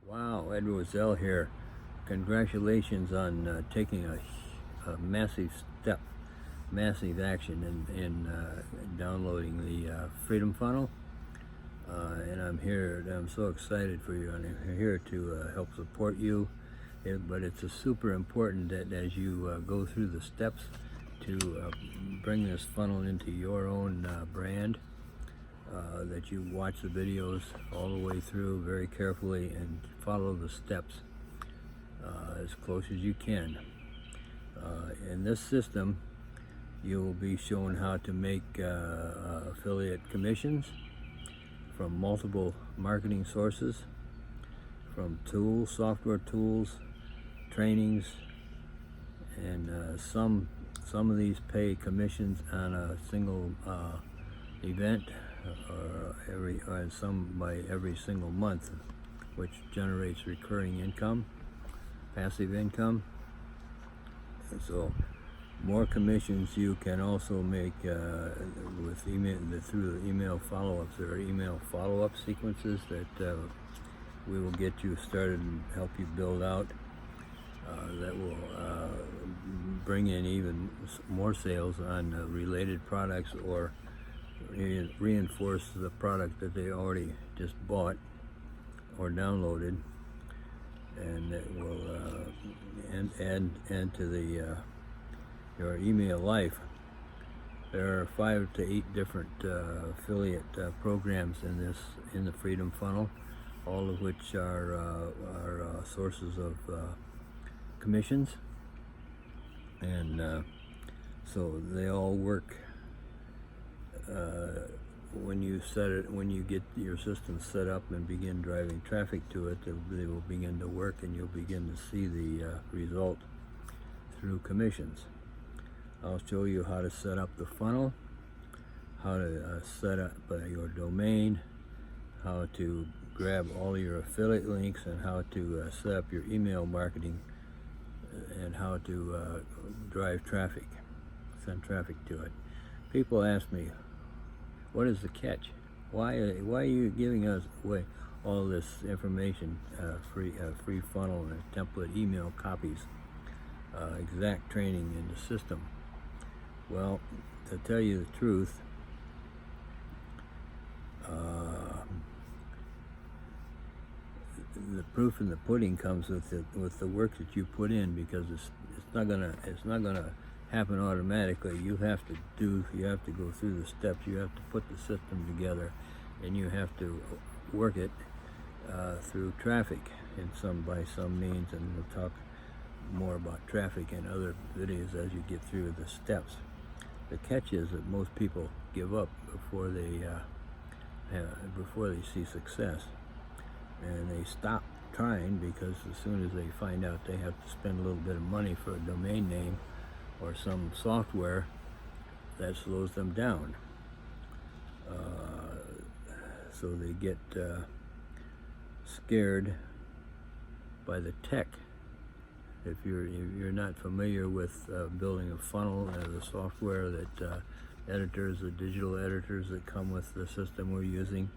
Wow, Ed Roselle here. Congratulations on taking a massive step, massive action in downloading the Freedom Funnel. And I'm here, I'm so excited for you, and I'm here to help support you. But it's super important that as you go through the steps to bring this funnel into your own brand, that you watch the videos all the way through very carefully and follow the steps as close as you can. In this system, you will be shown how to make affiliate commissions from multiple marketing sources, from tools, software tools, trainings, and some of these pay commissions on a single event, or some by every single month, which generates recurring income, passive income. And so more commissions you can also make with email, through the email follow-ups. There are email follow-up sequences that we will get you started and help you build out, that will bring in even more sales on related products, or reinforce the product that they already just bought or downloaded, and it will add to the your email life. There are 5 to 8 different affiliate programs in the Freedom Funnel, all of which are sources of commissions, and so they all work. When you get your system set up and begin driving traffic to it, they will begin to work, and you'll begin to see the result through commissions. I'll show you how to set up the funnel, how to set up your domain, how to grab all your affiliate links, and how to set up your email marketing, and how to drive traffic, send traffic to it. People ask me, what is the catch? Why are you giving us away all this information, free funnel and template email copies, exact training in the system? Well, to tell you the truth, the proof in the pudding comes with the work that you put in, because it's not gonna happen automatically. You have to go through the steps. You have to put the system together, and you have to work it through traffic by some means, and we'll talk more about traffic in other videos as you get through the steps. The catch is that most people give up before they see success, and they stop trying, because as soon as they find out they have to spend a little bit of money for a domain name or some software, that slows them down. So they get scared by the tech. If you're not familiar with building a funnel and the software that the digital editors that come with the system we're using,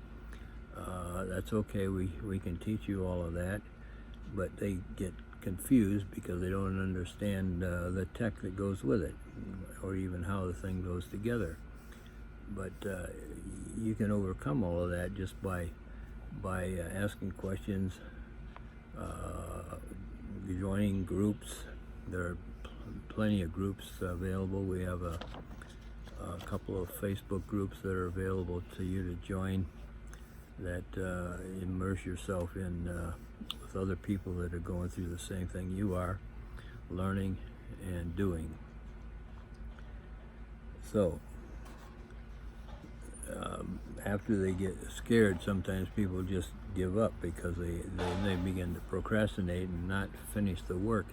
that's okay. We can teach you all of that, but they get confused because they don't understand the tech that goes with it, or even how the thing goes together. But you can overcome all of that just by asking questions, joining groups. There are plenty of groups available. We have a couple of Facebook groups that are available to you to join, that immerse yourself in with other people that are going through the same thing you are, learning and doing. So after they get scared, sometimes people just give up, because they begin to procrastinate and not finish the work,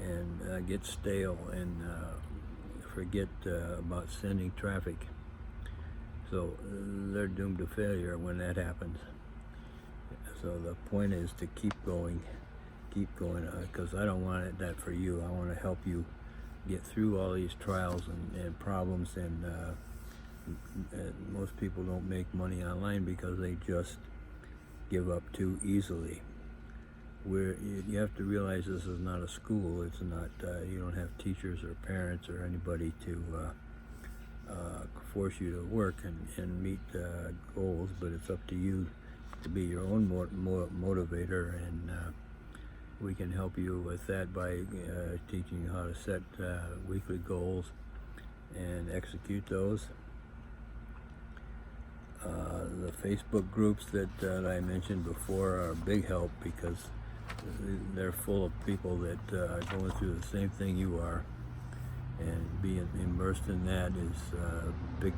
and get stale, and forget about sending traffic. So they're doomed to failure when that happens. So the point is to keep going, because I don't want that for you. I want to help you get through all these trials and problems, and most people don't make money online because they just give up too easily. you have to realize this is not a school. It's not, you don't have teachers or parents or anybody to force you to work and meet goals, but it's up to you to be your own motivator, and we can help you with that by teaching you how to set weekly goals and execute those. The Facebook groups that I mentioned before are a big help, because they're full of people that are going through the same thing you are, and being immersed in that is a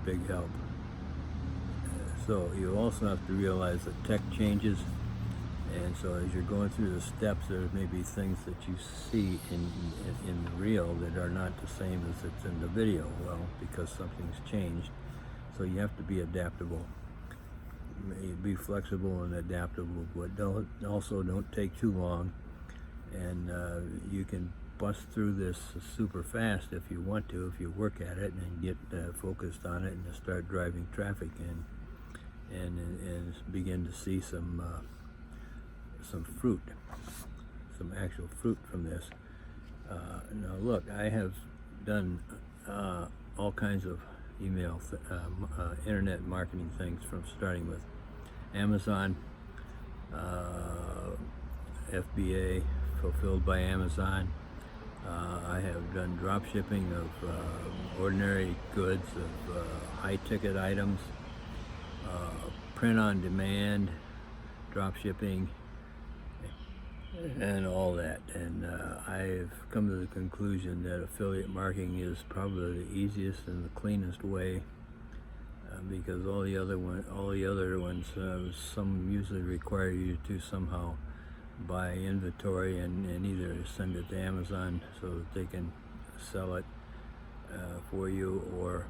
big help. So you also have to realize that tech changes, and so as you're going through the steps, there may be things that you see in the reel that are not the same as it's in the video. Well, because something's changed, so you have to be adaptable. Be flexible and adaptable, but don't take too long, and you can bust through this super fast if you want to, if you work at it and get focused on it and start driving traffic and begin to see some fruit, some actual fruit from this. Now look, I have done all kinds of email, internet marketing things, from starting with Amazon, FBA, fulfilled by Amazon. I have done drop shipping of ordinary goods, of high-ticket items, print on demand, drop shipping, and all that. And I've come to the conclusion that affiliate marketing is probably the easiest and the cleanest way, because all the other ones, some usually require you to somehow buy inventory and either send it to Amazon so that they can sell it for you, or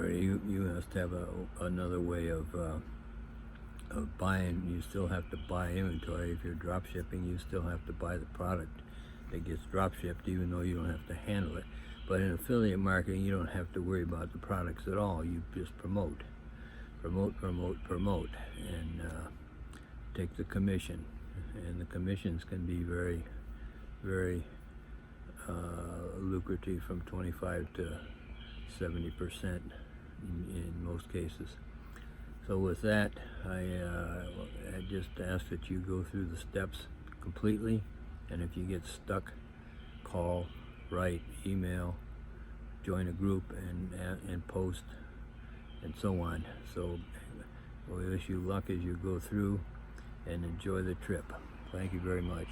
you must have another way of buying. You still have to buy inventory. If you're drop shipping, you still have to buy the product that gets drop shipped, even though you don't have to handle it. But in affiliate marketing, you don't have to worry about the products at all. You just promote, and take the commission. And the commissions can be very lucrative, from 25 to 70% in most cases. So with that, I just ask that you go through the steps completely, and if you get stuck, call, write, email, join a group, and post, and so on. So we wish you luck as you go through, and enjoy the trip. Thank you very much.